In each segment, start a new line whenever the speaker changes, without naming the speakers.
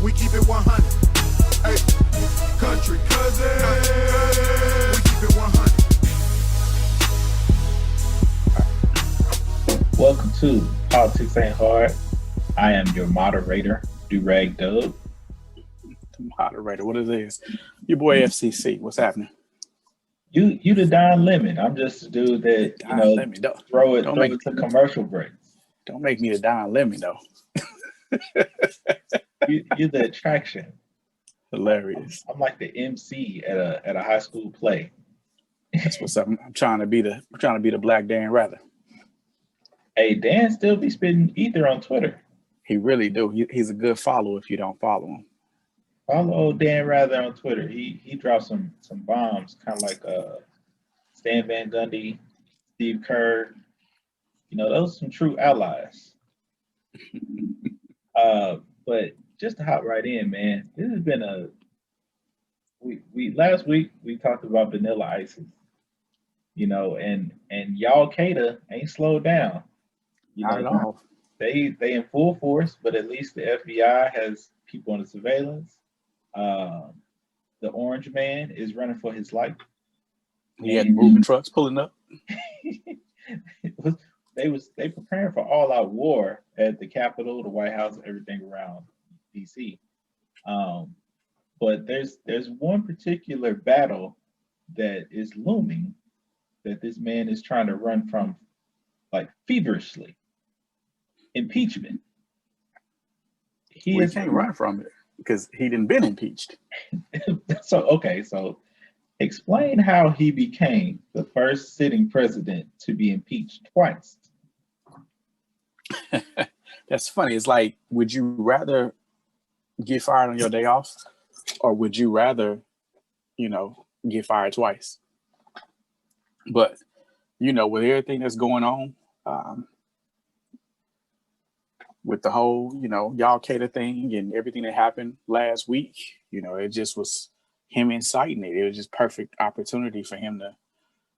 We keep it 100. Hey, country cousin. We keep it 100.
Welcome to Politics Ain't Hard. I am your moderator, Durag Dub.
The moderator, what it is? Your boy FCC. What's happening?
You the Don Lemon. I'm just a dude that throw it to commercial breaks.
Don't make me the Don Lemon though.
You're the attraction.
Hilarious.
I'm like the MC at a high school play.
That's what's up. I'm trying to be the Black Dan Rather.
Hey, Dan still be spitting ether on Twitter.
He really do. He's a good follow if you don't follow him.
Follow old Dan Rather on Twitter. He dropped some bombs, kind of like Stan Van Gundy, Steve Kerr. You know, those are some true allies. But just to hop right in, man, this has been we last week we talked about Vanilla Ices, you know, and y'all Qaeda ain't slowed down.
Not at all.
They in full force, but at least the FBI has people under surveillance. The Orange Man is running for his life.
He had moving trucks pulling up.
They preparing for all out war at the Capitol, the White House, everything around DC. But there's one particular battle that is looming that this man is trying to run from, like, feverishly. Impeachment.
He can't run from it because he didn't been impeached.
So explain how he became the first sitting president to be impeached twice.
That's funny. It's like, would you rather get fired on your day off, or would you rather, get fired twice? But, with everything that's going on, with the whole, y'all Qaeda thing and everything that happened last week, it just was him inciting it. It was just perfect opportunity for him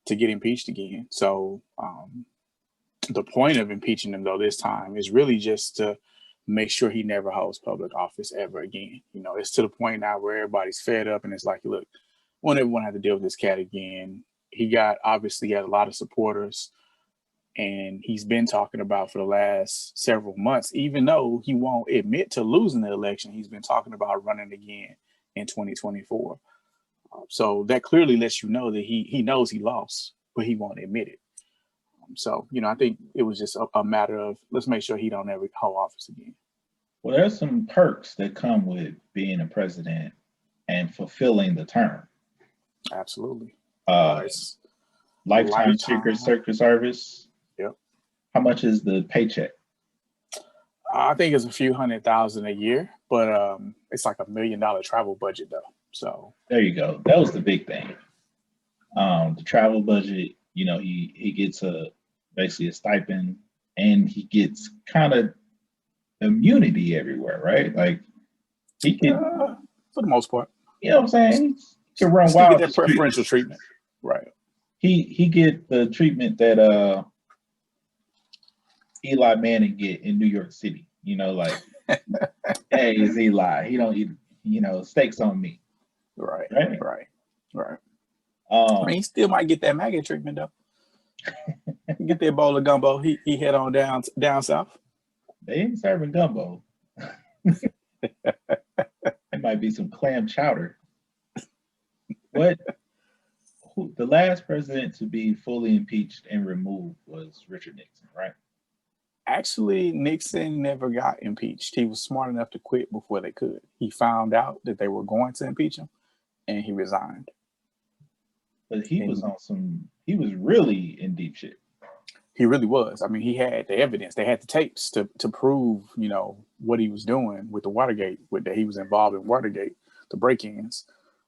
to get impeached again. So the point of impeaching him, though, this time is really just to make sure he never holds public office ever again. It's to the point now where everybody's fed up and it's like, look, we won't ever have to deal with this cat again. He obviously had a lot of supporters, and he's been talking about for the last several months, even though he won't admit to losing the election, he's been talking about running again in 2024. So that clearly lets you know that he knows he lost, but he won't admit it. So, I think it was just a matter of, let's make sure he don't ever hold office again.
Well, there's some perks that come with being a president and fulfilling the term.
Absolutely.
Lifetime Secret Service.
Yep.
How much is the paycheck?
I think it's a few $100,000 a year, but it's like $1 million travel budget though. So
there you go. That was the big thing. The travel budget, he gets basically a stipend, and he gets kind of immunity everywhere, right? Like he can,
for the most part.
You know what I'm saying? He can run wild.
Get that preferential treatment, right? He
get the treatment that Eli Manning get in New York City. Like, hey, it's Eli. He don't eat, steaks on me.
Right. He still might get that maggot treatment though. Get that bowl of gumbo. He head on down south.
They ain't serving gumbo. It might be some clam chowder. The last president to be fully impeached and removed was Richard Nixon, right?
Actually, Nixon never got impeached. He was smart enough to quit before they could. He found out that they were going to impeach him, and he resigned.
But he was really in deep shit.
He really was. I mean, he had the evidence. They had the tapes to prove, what he was doing with the Watergate, that he was involved in Watergate, the break-ins.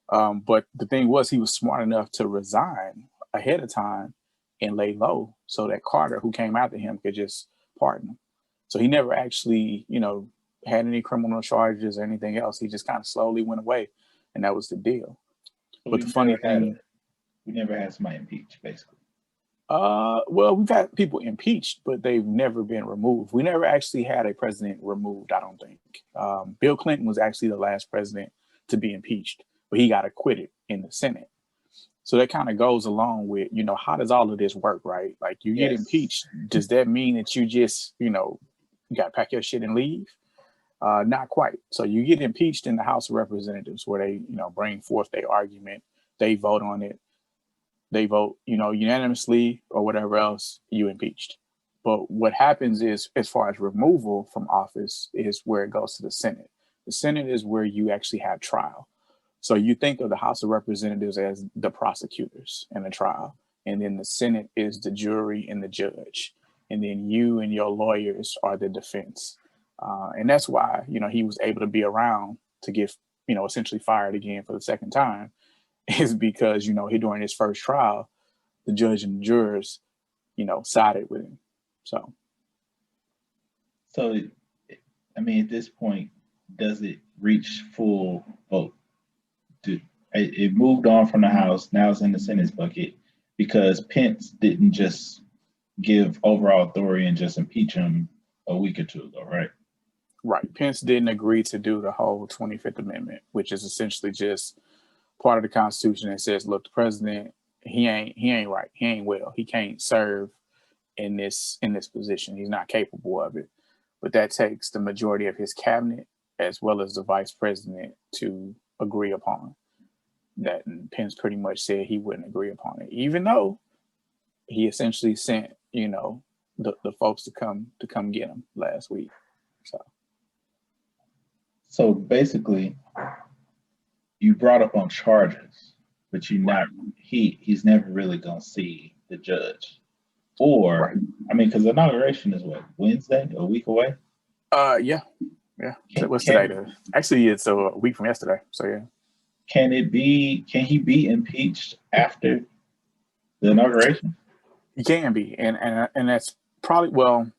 But the thing was, he was smart enough to resign ahead of time and lay low so that Carter, who came after him, could just pardon him. So he never actually, had any criminal charges or anything else. He just kind of slowly went away, and that was the deal. But the funny thing,
we never had somebody impeached, basically.
Well, we've had people impeached, but they've never been removed. We never actually had a president removed, I don't think. Bill Clinton was actually the last president to be impeached, but he got acquitted in the Senate. So that kind of goes along with, how does all of this work, right? Like you get
Yes.
impeached. Does that mean that you just, you got to pack your shit and leave? Not quite. So you get impeached in the House of Representatives where they, bring forth their argument. They vote on it. They vote, unanimously or whatever else, you impeached. But what happens is, as far as removal from office, is where it goes to the Senate. The Senate is where you actually have trial. So you think of the House of Representatives as the prosecutors in a trial, and then the Senate is the jury and the judge, and then you and your lawyers are the defense. And that's why, he was able to be around to get, essentially fired again for the second time, is because, he during his first trial, the judge and the jurors, sided with him. So
I mean, at this point, does it reach full vote? It moved on from the House, now it's in the Senate's bucket because Pence didn't just give overall authority and just impeach him a week or two ago, right?
right, Pence didn't agree to do the whole 25th Amendment, which is essentially just part of the Constitution that says, look, the president, he ain't right, he ain't well, he can't serve in this position, he's not capable of it. But that takes the majority of his cabinet as well as the vice president to agree upon that. And Pence pretty much said he wouldn't agree upon it, even though he essentially sent, the folks to come get him last week.
So basically, you brought up on charges, but he's never really gonna see the judge. Or
Right.
I mean, because the inauguration is what, Wednesday, a week away?
Yeah. What's today? Actually, it's a week from yesterday. So yeah.
Can he be impeached after the inauguration?
He can be, and that's probably, well,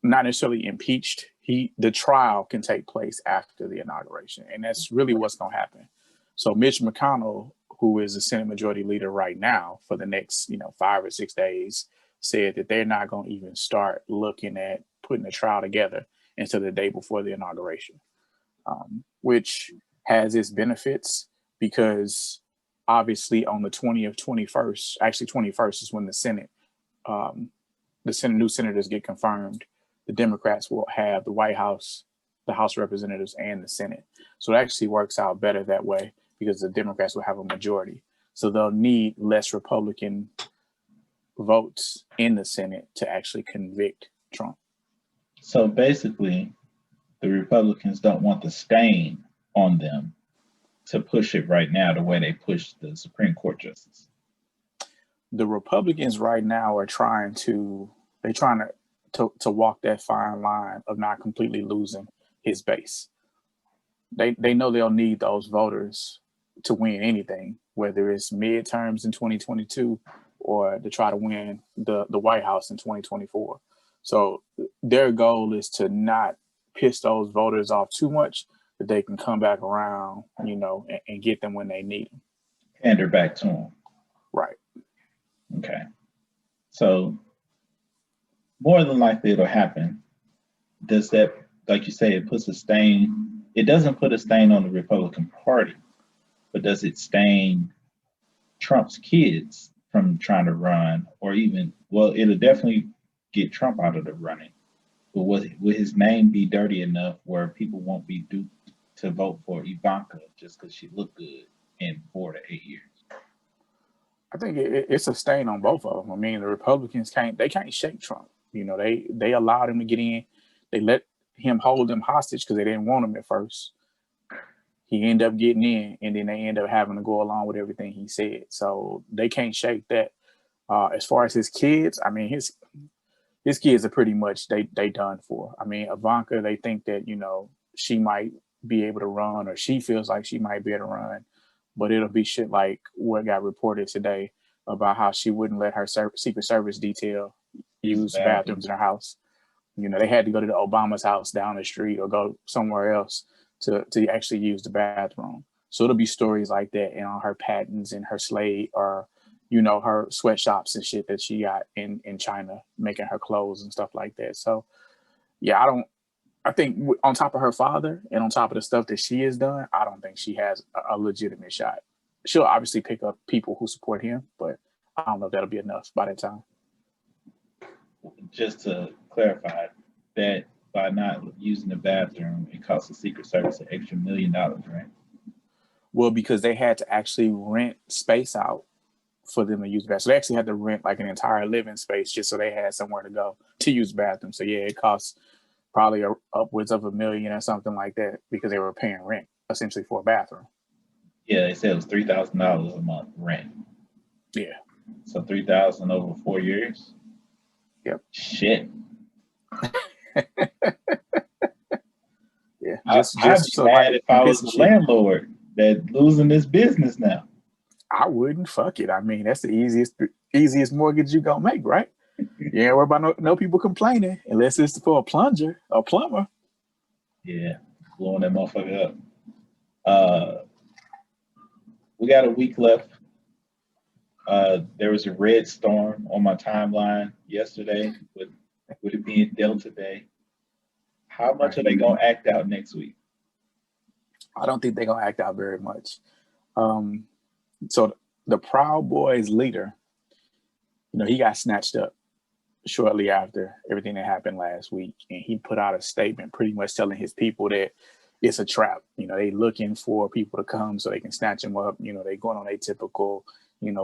not necessarily impeached. The trial can take place after the inauguration, and that's really what's going to happen. So Mitch McConnell, who is the Senate Majority Leader right now for the next 5 or 6 days, said that they're not going to even start looking at putting the trial together until the day before the inauguration, which has its benefits because obviously on the 20th, 21st, actually 21st is when the new senators get confirmed. The Democrats will have the White House, the House of Representatives, and the Senate. So it actually works out better that way because the Democrats will have a majority. So they'll need less Republican votes in the Senate to actually convict Trump.
So basically, the Republicans don't want the stain on them to push it right now the way they pushed the Supreme Court justice.
The Republicans right now are trying to walk that fine line of not completely losing his base. They know they'll need those voters to win anything, whether it's midterms in 2022 or to try to win the White House in 2024. So their goal is to not piss those voters off too much, that they can come back around, and get them when they need them.
Pander back to them.
Right.
Okay. So more than likely it'll happen. Does that, like you say, it puts a stain? It doesn't put a stain on the Republican Party, but does it stain Trump's kids from trying to run, or even, well, it'll definitely get Trump out of the running. But will his name be dirty enough where people won't be duped to vote for Ivanka just because she looked good in 4 to 8 years?
I think it's a stain on both of them. I mean, the Republicans can't shake Trump. They allowed him to get in. They let him hold them hostage because they didn't want him at first. He ended up getting in, and then they end up having to go along with everything he said. So they can't shake that. As far as his kids, I mean, his kids are pretty much they done for. I mean, Ivanka, they think that she might be able to run, or she feels like she might be able to run, but it'll be shit like what got reported today about how she wouldn't let her Secret Service detail use bathrooms in her house. They had to go to the Obama's house down the street or go somewhere else to actually use the bathroom. So it'll be stories like that, and on her patents and her slate are, her sweatshops and shit that she got in China, making her clothes and stuff like that. So yeah, I think on top of her father and on top of the stuff that she has done, I don't think she has a legitimate shot. She'll obviously pick up people who support him, but I don't know if that'll be enough by that time.
Just to clarify, that by not using the bathroom, it costs the Secret Service an extra $1 million, right?
Well, because they had to actually rent space out for them to use the bathroom. So they actually had to rent like an entire living space just so they had somewhere to go to use the bathroom. So yeah, it costs probably upwards of $1 million or something like that because they were paying rent essentially for a bathroom.
Yeah, they said it was $3,000 a month rent.
Yeah.
So $3,000 over 4 years.
Yep.
Shit.
Yeah.
I'd be
so
mad
like,
if I was the landlord that losing this business now.
I wouldn't. Fuck it. I mean, that's the easiest mortgage you gonna make, right? You ain't worry about no people complaining unless it's for a plumber.
Yeah, blowing that motherfucker up. We got a week left. There was a red storm on my timeline yesterday with it being Delta Day. How much are they gonna act out next week?
I don't think they're gonna act out very much. So the Proud Boys leader, he got snatched up shortly after everything that happened last week, and he put out a statement pretty much telling his people that it's a trap. They looking for people to come so they can snatch him up. They going on a typical,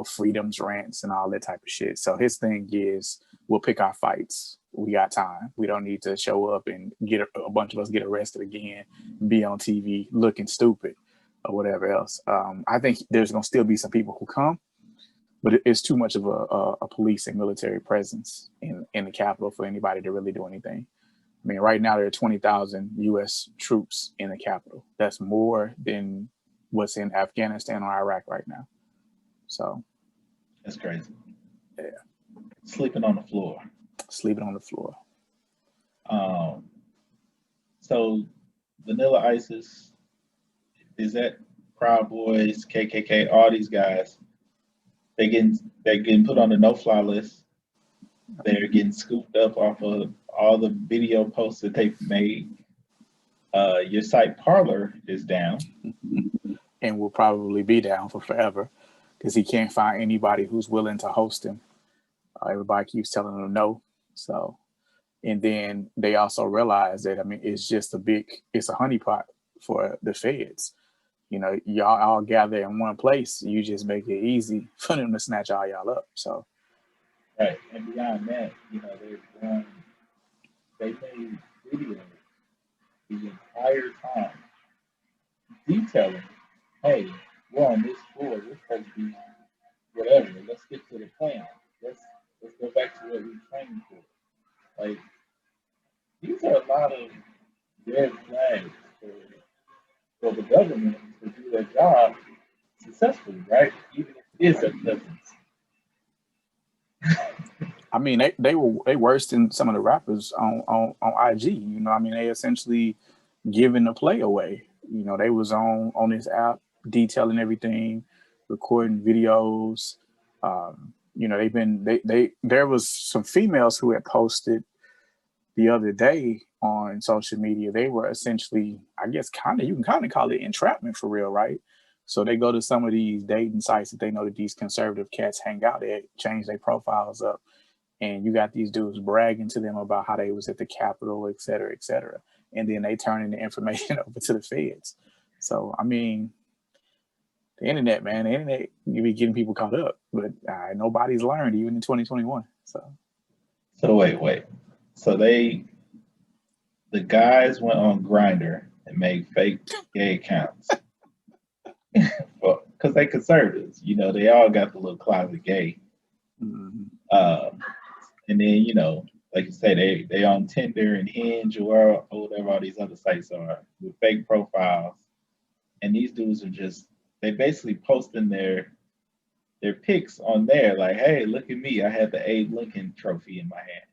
freedoms rants and all that type of shit. So his thing is, we'll pick our fights. We got time. We don't need to show up and get a bunch of us get arrested again, be on TV looking stupid or whatever else. I think there's going to still be some people who come, but it's too much of a police and military presence in the Capitol for anybody to really do anything. I mean, right now there are 20,000 U.S. troops in the Capitol. That's more than what's in Afghanistan or Iraq right now. So
that's crazy.
Yeah.
Sleeping on the floor. So Vanilla ISIS, is that Proud Boys, KKK, all these guys, they're getting put on the no-fly list. They're getting scooped up off of all the video posts that they've made. Your site Parler is down.
And will probably be down for forever because he can't find anybody who's willing to host him. Everybody keeps telling him no. So, and then they also realize that, it's a honeypot for the feds. Y'all all gather in one place. You just make it easy for them to snatch all y'all up. So,
right. And beyond that, they made videos the entire time detailing, hey, we're on this floor, we're supposed to be whatever, let's get to the plan. Let's go back to what we trained for. Like, these are a lot of red flags for the government to do their job successfully, right? Even if it is a
they were worse than some of the rappers on IG. They essentially giving the play away. They was on this app detailing everything, recording videos. There was some females who had posted the other day on social media. They were essentially, I guess, you can kind of call it entrapment for real, right? So they go to some of these dating sites that they know that these conservative cats hang out at, change their profiles up, and you got these dudes bragging to them about how they was at the Capitol, et cetera, and then they turn in the information over to the feds. So the internet, man, you be getting people caught up, but nobody's learned even in 2021.
So wait. So the guys went on Grindr and made fake gay accounts. Well, because they conservatives, they all got the little closet gay.
Mm-hmm.
And then, like you say, they on Tinder and Hinge or whatever all these other sites are with fake profiles. And these dudes are they basically posting their pics on there, like, hey, look at me, I had the Abe Lincoln trophy in my hand.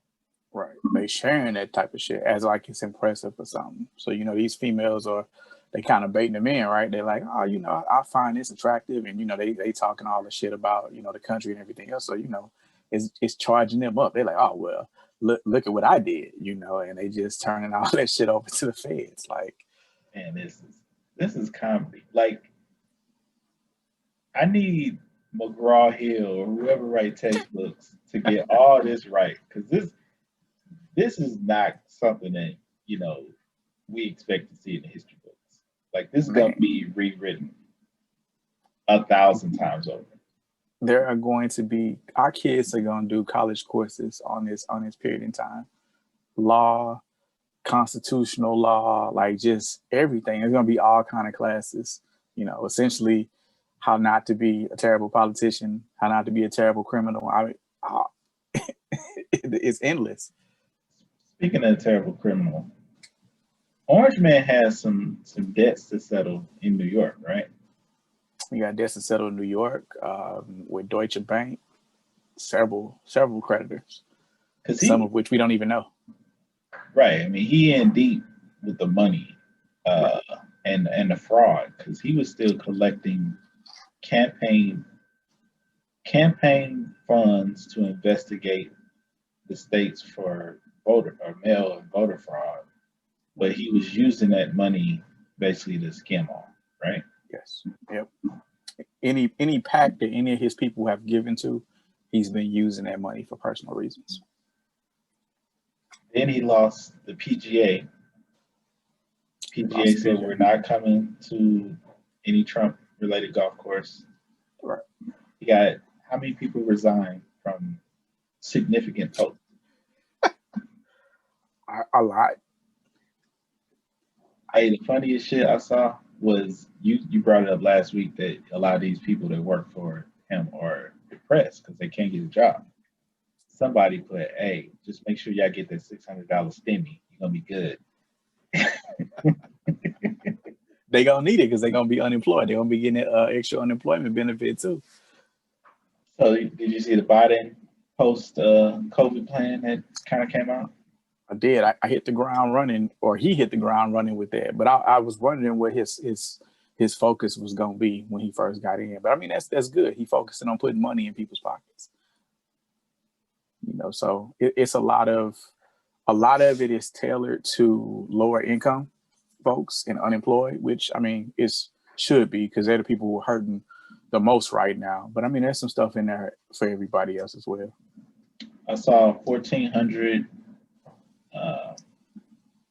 Right. They sharing that type of shit as like it's impressive or something. So, these females are they kind of baiting them in, right? They're like, oh, I find this attractive, and they talking all the shit about the country and everything else. So it's charging them up. They're like, oh well, look at what I did, and they just turning all that shit over to the feds. Like,
man, this is comedy. Like, I need McGraw Hill or whoever write textbooks to get all this right, because this is not something that we expect to see in the history books. Like, this is gonna be rewritten 1,000 times over.
There are going to be our kids are going to do college courses on this period in time, law, constitutional law, like just everything. There's going to be all kind of classes. Essentially, how not to be a terrible politician, how not to be a terrible criminal. It's endless.
Speaking of terrible criminal, Orange Man has some debts to settle in New York, right?
We got debts to settle in New York with Deutsche Bank, several creditors, some of which we don't even know.
Right. I mean, he in deep with the money and the fraud, because he was still collecting campaign funds to investigate the states for mail and voter fraud, but he was using that money basically to skim off, right?
Yes. Yep. Any PAC that any of his people have given to, he's been using that money for personal reasons.
Then he lost the PGA. PGA said we're not coming to any Trump-related golf course.
Right.
He got how many people resigned from significant posts?
A lot.
Hey, the funniest shit I saw was you brought it up last week that a lot of these people that work for him are depressed because they can't get a job. Somebody put, hey, just make sure y'all get that $600 stimmy. You're gonna be good.
They gonna need it because they're gonna be unemployed. They're gonna be getting an extra unemployment benefit too.
So did you see the Biden post COVID plan that kind of came out?
I did. I hit the ground running, or he hit the ground running with that. But I was wondering what his focus was going to be when he first got in. But I mean, that's good. He focusing on putting money in people's pockets. So it's a lot of it is tailored to lower income folks and unemployed, which I mean should be, because they're the people who are hurting the most right now. But I mean, there's some stuff in there for everybody else as well.
I saw 1,400.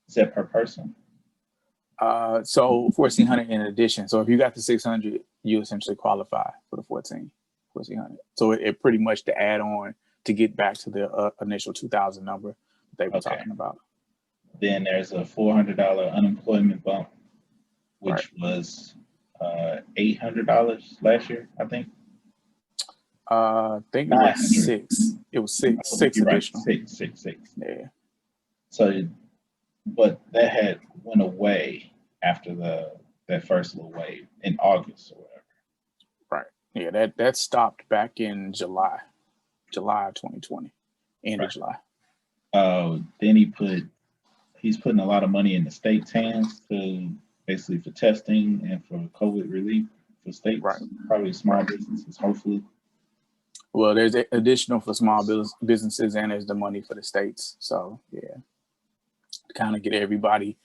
Is that per person?
So 1,400 in addition. So if you got the 600, you essentially qualify for the 1,400. So it pretty much to add on to get back to the initial 2,000 number they were talking about.
Then there's a $400 unemployment bump, which was $800 last year, I think.
I think it was 6. It was six additional.
Right. Six.
Yeah.
So, but that had went away after that first little wave in August or whatever.
Right. Yeah. That stopped back in July of 2020, end of July.
Then he's putting a lot of money in the state's hands to basically for testing and for COVID relief for states, probably small businesses, hopefully.
Well, there's additional for small businesses, and there's the money for the states. So yeah, kind of get everybody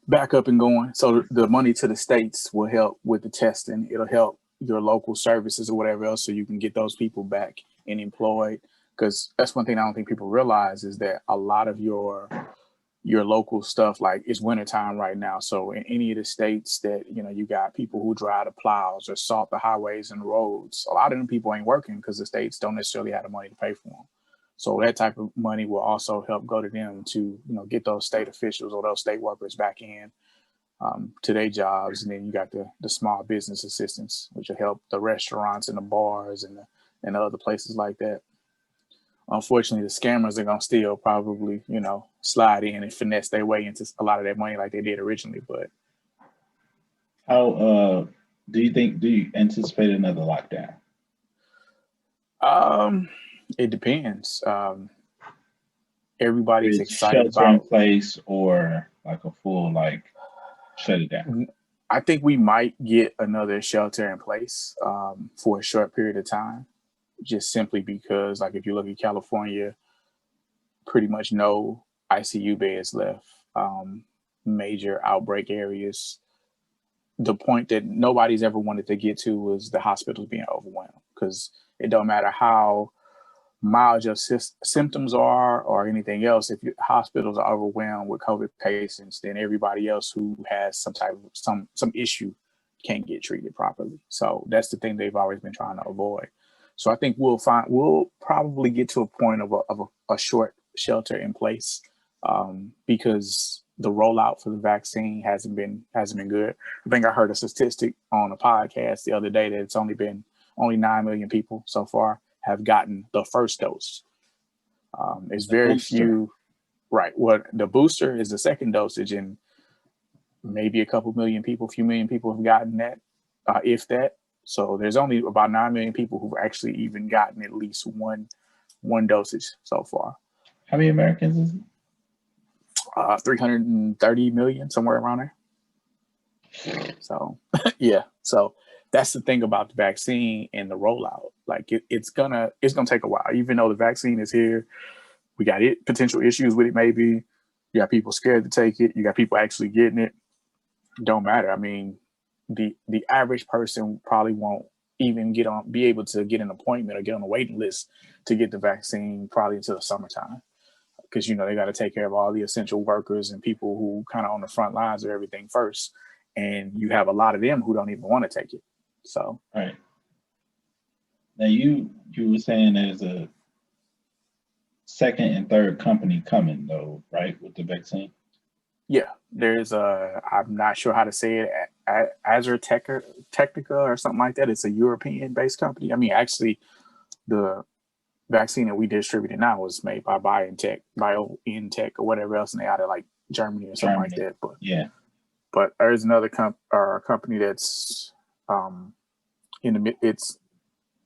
back up and going. So the money to the states will help with the testing. It'll help your local services or whatever else, so you can get those people back and employed. Because that's one thing I don't think people realize is that a lot of your local stuff, like it's wintertime right now. So in any of the states that, you got people who drive the plows or salt the highways and roads, a lot of them people ain't working because the states don't necessarily have the money to pay for them. So that type of money will also help go to them to, get those state officials or those state workers back in to their jobs. And then you got the small business assistance, which will help the restaurants and the bars and the other places like that. Unfortunately, the scammers are going to still probably, slide in and finesse their way into a lot of that money like they did originally. But
how do you anticipate another lockdown?
It depends. Everybody's excited
shelter in
about
place or like a full shut it down.
I think we might get another shelter in place for a short period of time, just simply because, like, if you look at California, pretty much no ICU beds left, major outbreak areas. The point that nobody's ever wanted to get to was the hospitals being overwhelmed, because it don't matter how mild your symptoms are or anything else. If your hospitals are overwhelmed with COVID patients, then everybody else who has some type of some issue can't get treated properly. So that's the thing they've always been trying to avoid. So I think we'll probably get to a point of a short shelter in place, because the rollout for the vaccine hasn't been good. I think I heard a statistic on a podcast the other day that it's only 9 million people so far have gotten the first dose. It's very few, right? What the booster is the second dosage, and maybe a few million people have gotten that, if that. So there's only about 9 million people who've actually even gotten at least one dosage so far.
How many Americans is it?
330 million, somewhere around there. So yeah, so that's the thing about the vaccine and the rollout. Like it's gonna take a while. Even though the vaccine is here, we got potential issues with it. Maybe you got people scared to take it. You got people actually getting it. Don't matter. I mean, the average person probably won't even be able to get an appointment or get on a waiting list to get the vaccine probably until the summertime, because they got to take care of all the essential workers and people who kind of on the front lines of everything first, and you have a lot of them who don't even want to take it. So
right now, you were saying there's a second and third company coming though, right, with the vaccine?
Yeah, there's I'm not sure how to say it, AstraZeneca or something like that. It's a European-based company. I mean, actually, the vaccine that we distributed now was made by BioNTech or whatever else, and they out of like Germany or something like that. But
yeah,
but there's another company that's it's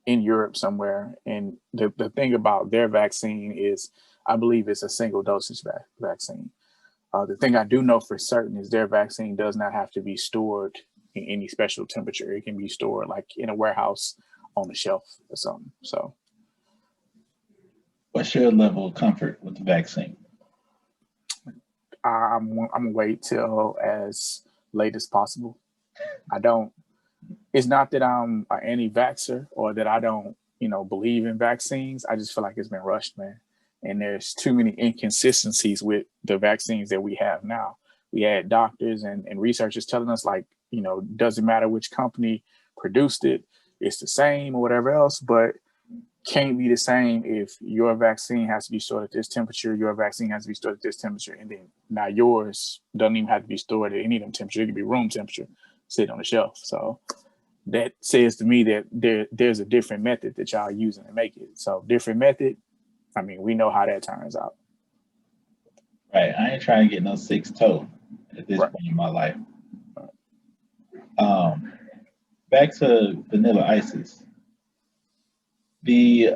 in Europe somewhere, and the thing about their vaccine is, I believe it's a single dosage vaccine. The thing I do know for certain is their vaccine does not have to be stored in any special temperature. It can be stored like in a warehouse on the shelf or something. So
what's your level of comfort with the vaccine?
I'm gonna wait till as late as possible. It's not that I'm an anti-vaxxer or that I don't, believe in vaccines. I just feel like it's been rushed, man. And there's too many inconsistencies with the vaccines that we have now. We had doctors and researchers telling us, like, doesn't matter which company produced it, it's the same or whatever else, but can't be the same if your vaccine has to be stored at this temperature, your vaccine has to be stored at this temperature, and then now yours doesn't even have to be stored at any of them temperature. It could be room temperature, sitting on the shelf. So that says to me that there's a different method that y'all using to make it. So different method, I mean, we know how that turns out.
Right. I ain't trying to get no 6-toe at this point in my life. Back to Vanilla Isis. The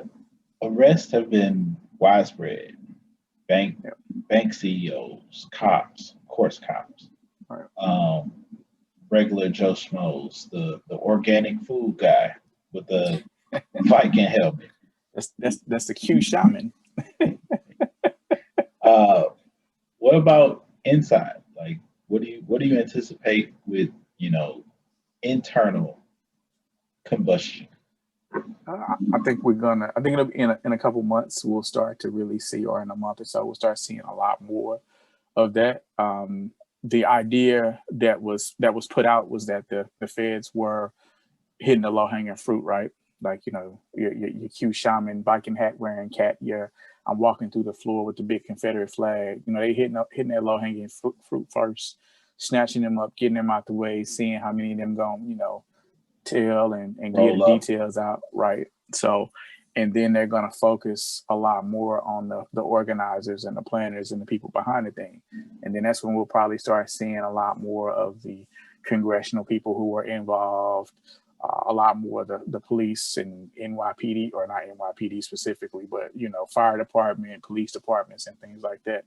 arrests have been widespread. Bank CEOs, cops, of course, cops.
Right.
Regular Joe Schmoes, the organic food guy with the Viking helmet.
That's the Q shaman.
What about inside? Like, what do you anticipate with internal combustion?
I think it'll be in a couple months we'll start to really see, or in a month or so we'll start seeing a lot more of that. The idea that was put out was that the feds were hitting the low hanging fruit, right? Like, your Q shaman, Viking hat wearing cat. I'm walking through the floor with the big Confederate flag. They hitting that low hanging fruit first, snatching them up, getting them out the way, seeing how many of them going, tell and get the details out, right? So, and then they're going to focus a lot more on the organizers and the planners and the people behind the thing. And then that's when we'll probably start seeing a lot more of the congressional people who were involved, a lot more of the police and NYPD, or not NYPD specifically, but, fire department, police departments and things like that.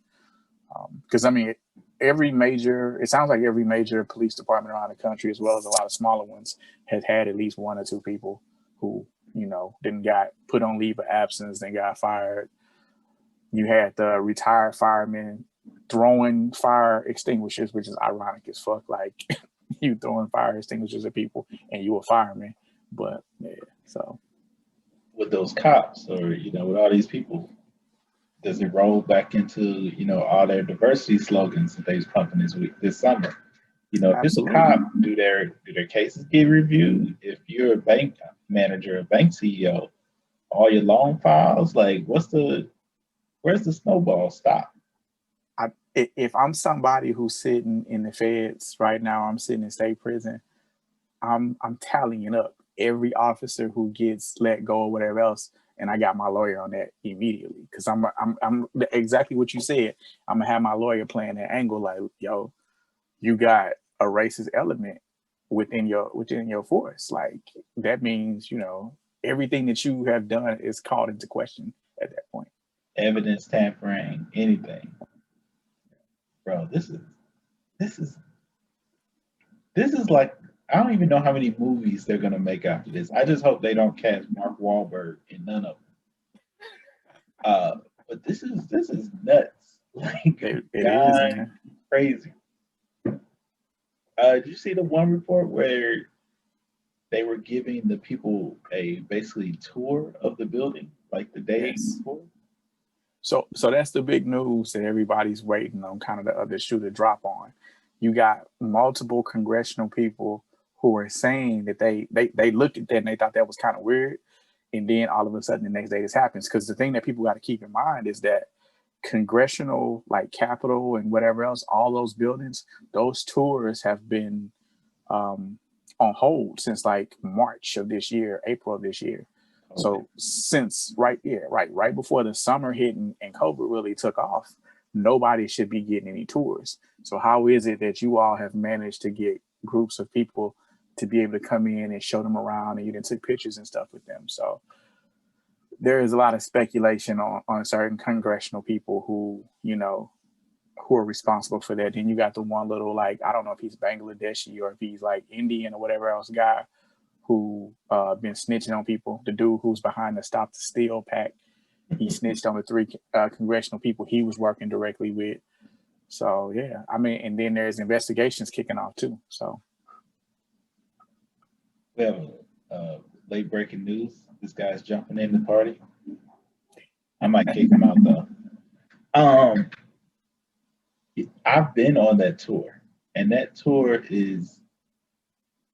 Because, I mean, it sounds like every major police department around the country, as well as a lot of smaller ones, has had at least one or two people who, then got put on leave of absence, then got fired. You had the retired firemen throwing fire extinguishers, which is ironic as fuck. Like you throwing fire extinguishers at people and you a fireman. But yeah, so
with those cops or with all these people, does it roll back into all their diversity slogans that they's pumping this summer? If it's a
absolutely.
cop, do their cases get reviewed? If you're a bank manager, a bank CEO, all your loan files, like where's the snowball stop?
If I'm somebody who's sitting in the feds right now, I'm sitting in state prison, I'm tallying up every officer who gets let go or whatever else, and I got my lawyer on that immediately because I'm exactly what you said. I'm gonna have my lawyer playing that angle like, yo, you got a racist element within your force. Like that means everything that you have done is called into question at that point.
Evidence tampering, anything, bro. This is like, I don't even know how many movies they're gonna make after this. I just hope they don't cast Mark Wahlberg in none of them. But this is nuts. Like
It is, man.
Crazy. Did you see the one report where they were giving the people a basically tour of the building like the day before?
So that's the big news that everybody's waiting on, kind of the other shoe to drop on. You got multiple congressional people who are saying that they looked at that and they thought that was kind of weird. And then all of a sudden the next day this happens. Because the thing that people got to keep in mind is that congressional, like Capitol and whatever else, all those buildings, those tours have been on hold since like March of this year, April of this year. Okay. So since right before the summer hit and COVID really took off, nobody should be getting any tours. So how is it that you all have managed to get groups of people to be able to come in and show them around, and you didn't take pictures and stuff with them? So there is a lot of speculation on certain congressional people who are responsible for that. Then you got the one little, like, I don't know if he's Bangladeshi or if he's like Indian or whatever else guy who been snitching on people. The dude who's behind the Stop the Steal pack, he snitched on the 3 congressional people he was working directly with. So yeah, I mean, and then there's investigations kicking off too. So
we have late breaking news. This guy's jumping in the party. I might kick him out though. I've been on that tour, and that tour is,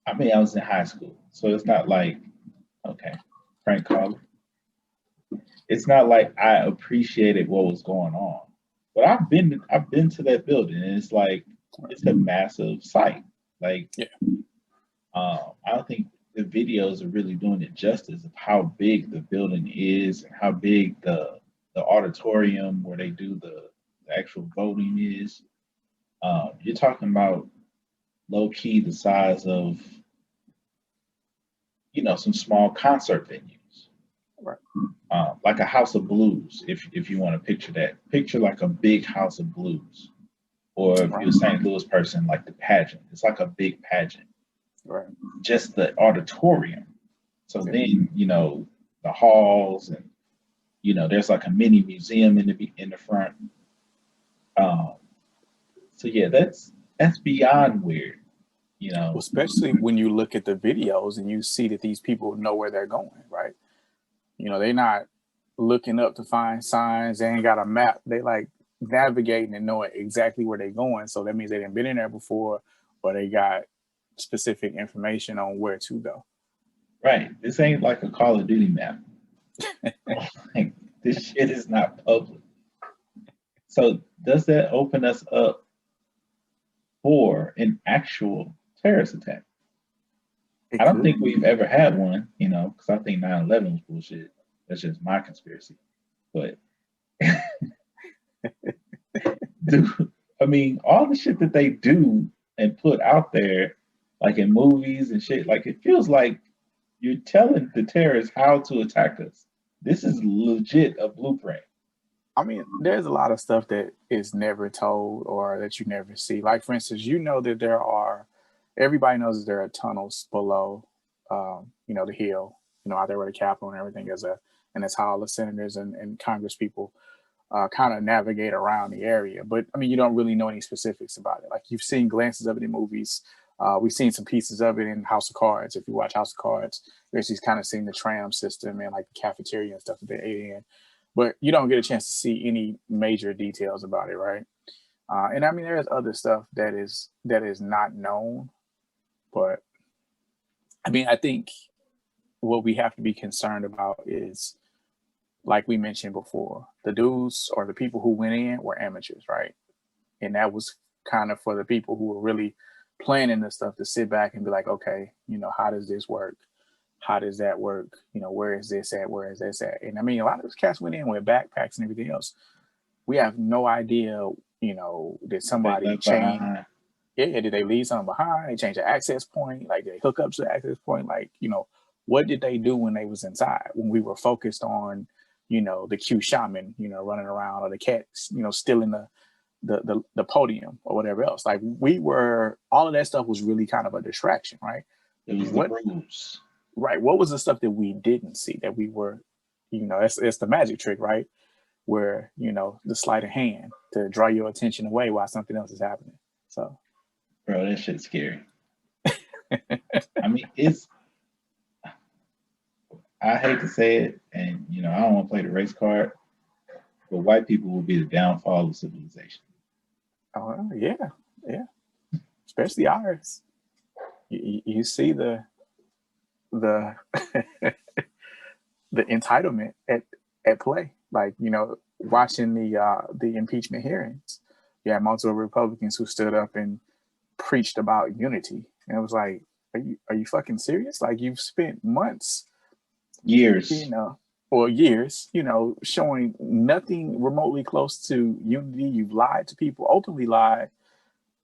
I was in high school, so it's not like, okay, Frank Collins. It's not like I appreciated what was going on, but I've been to that building, and it's like, it's a massive site. Like, yeah. I don't think the videos are really doing it justice of how big the building is and how big the auditorium where they do the actual voting is. You're talking about low key the size of some small concert venues, right? Like a House of Blues, if you want to picture that. Picture like a big House of Blues, or if you're a St. Louis person, like the pageant. It's like a big pageant, right? Just the auditorium. So then the halls, and there's like a mini museum in the front. So yeah, that's beyond weird,
especially when you look at the videos and you see that these people know where they're going, right? They're not looking up to find signs. They ain't got a map. They like navigating and knowing exactly where they're going. So that means they didn't been in there before, or they got specific information on where to go.
Right. This ain't like a Call of Duty map. Like, this shit is not public. So does that open us up for an actual terrorist attack? I don't think we've ever had one, because I think 9/11 was bullshit. That's just my conspiracy. But all the shit that they do and put out there, like in movies and shit, like it feels like you're telling the terrorists how to attack us. This is legit a blueprint.
I mean, there's a lot of stuff that is never told or that you never see. Like, for instance, that everybody knows that there are tunnels below, the hill, out there where the Capitol and everything is and that's how all the senators and Congress people kind of navigate around the area. But I mean, you don't really know any specifics about it. Like, you've seen glances of it in movies. We've seen some pieces of it in House of Cards. If you watch House of Cards, you've kind of seen the tram system and like the cafeteria and stuff that they ate in. But you don't get a chance to see any major details about it, right? And I mean, there's other stuff that is not known. But I mean, I think what we have to be concerned about is, like we mentioned before, the dudes or the people who went in were amateurs, right? And that was kind of for the people who were really planning this stuff to sit back and be like, okay, how does this work? How does that work? Where is this at? Where is this at? And I mean, a lot of those cats went in with backpacks and everything else. We have no idea, did somebody change? Yeah, did they leave something behind? They changed the access point? Like, did they hook up to the access point? Like, what did they do when they was inside? When we were focused on, the Q shaman, running around, or the cats, stealing the podium or whatever else. Like, all of that stuff was really kind of a distraction, right?
It was the rules.
Right. What was the stuff that we didn't see that we were, it's the magic trick, right? Where, the sleight of hand to draw your attention away while something else is happening. So,
bro, that shit's scary. I mean, I hate to say it, and I don't want to play the race card, but white people will be the downfall of civilization.
Oh, yeah. Especially ours. You see the the entitlement at play. Like, watching the impeachment hearings, you had multiple Republicans who stood up and preached about unity, and it was like, are you fucking serious? Like, you've spent months,
years,
showing nothing remotely close to unity. You've lied to people, openly lied,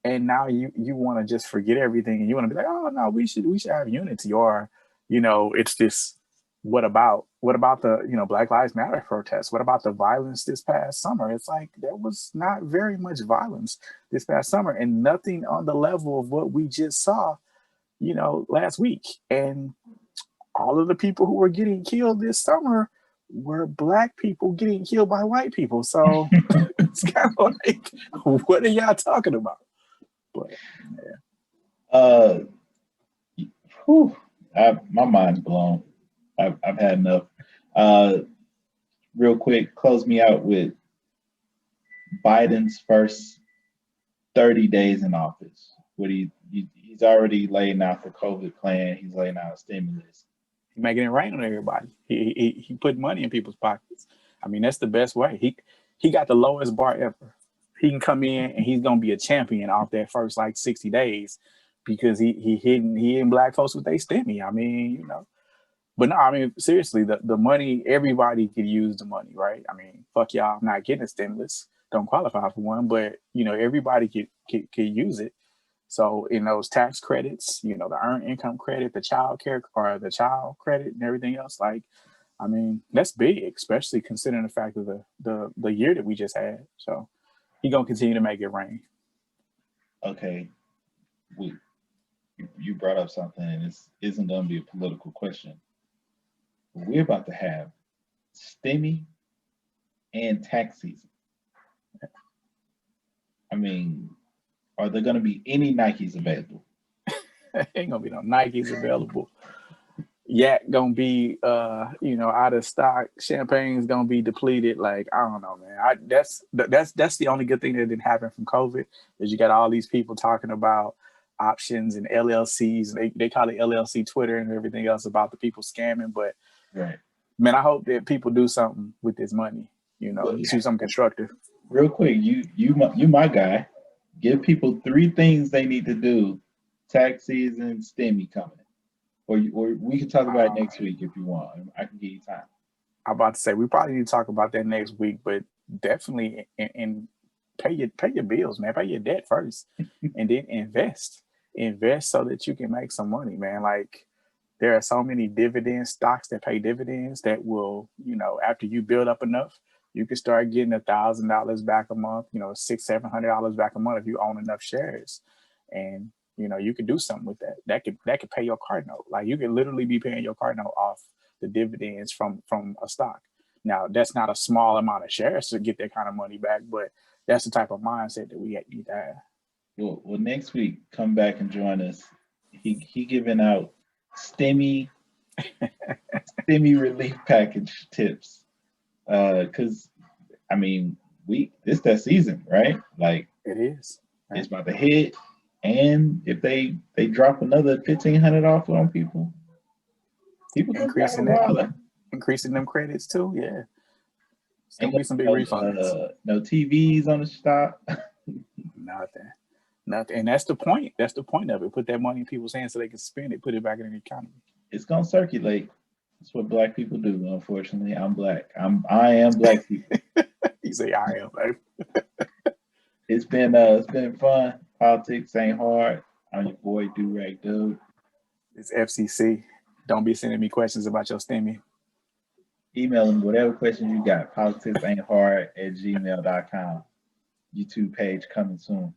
and now you want to just forget everything, and you want to be like, oh no, we should have unity, or it's this. What about the Black Lives Matter protests? What about the violence this past summer? It's like, there was not very much violence this past summer, and nothing on the level of what we just saw, last week. And all of the people who were getting killed this summer were Black people getting killed by white people. So it's kind of like, what are y'all talking about? But
yeah. My mind's blown. I've had enough. Real quick, close me out with Biden's first 30 days in office. He's already laying out the COVID plan. He's laying out a stimulus.
He's making it rain on everybody. He put money in people's pockets. I mean, that's the best way. He got the lowest bar ever. He can come in and he's gonna be a champion off that first 60 days because he hitting Black folks with their stimmy. I mean, But no, I mean, seriously, the money, everybody could use the money, right? I mean, fuck y'all, I'm not getting a stimulus, don't qualify for one, but, everybody could use it. So in those tax credits, the earned income credit, the child care or the child credit and everything else, I mean, that's big, especially considering the fact of the year that we just had. So he's going to continue to make it rain.
Okay. You brought up something, and this isn't going to be a political question. We're about to have stimmy and tax season. I mean, are there going to be any Nikes available?
Ain't gonna be no Nikes available. Yak gonna be out of stock. Champagne's gonna be depleted. Like, I don't know, man. That's the only good thing that didn't happen from COVID is you got all these people talking about options and LLCs. They call it LLC Twitter and everything else about the people scamming. But
right,
man, I hope that people do something with this money. Do something constructive.
Real quick, you my guy. Give people 3 things they need to do. Tax season, stimmy coming, or we can talk about it next week if you want. I can give you time.
I'm about to say we probably need to talk about that next week, but definitely and pay your bills, man. Pay your debt first, and then invest so that you can make some money, man. Like, there are so many dividend stocks that pay dividends that will, after you build up enough, you can start getting $1,000 back a month, $600-700 back a month if you own enough shares. And you could do something with that. That could pay your car note. Like you could literally be paying your car note off the dividends from a stock. Now that's not a small amount of shares to get that kind of money back, but that's the type of mindset that we need to have.
Well, next week, come back and join us. He giving out STEMI relief package tips. Because I mean, this that season, right? Like
It is. Right?
It's about to hit, and if they drop another $1,500 off on people
increasing them credits too. Yeah, it's gonna be some big refunds.
No TVs on the stock.
Nothing. And that's the point. That's the point of it. Put that money in people's hands so they can spend it. Put it back in the economy.
It's gonna circulate. That's what black people do. Unfortunately, I'm black. I am black people.
You say I am, baby.
It's been fun. Politics ain't hard. I'm your boy Do-Rag Dude.
It's FCC. Don't be sending me questions about your STEMI.
Email them whatever questions you got. Politics ain't hard at gmail.com. YouTube page coming soon.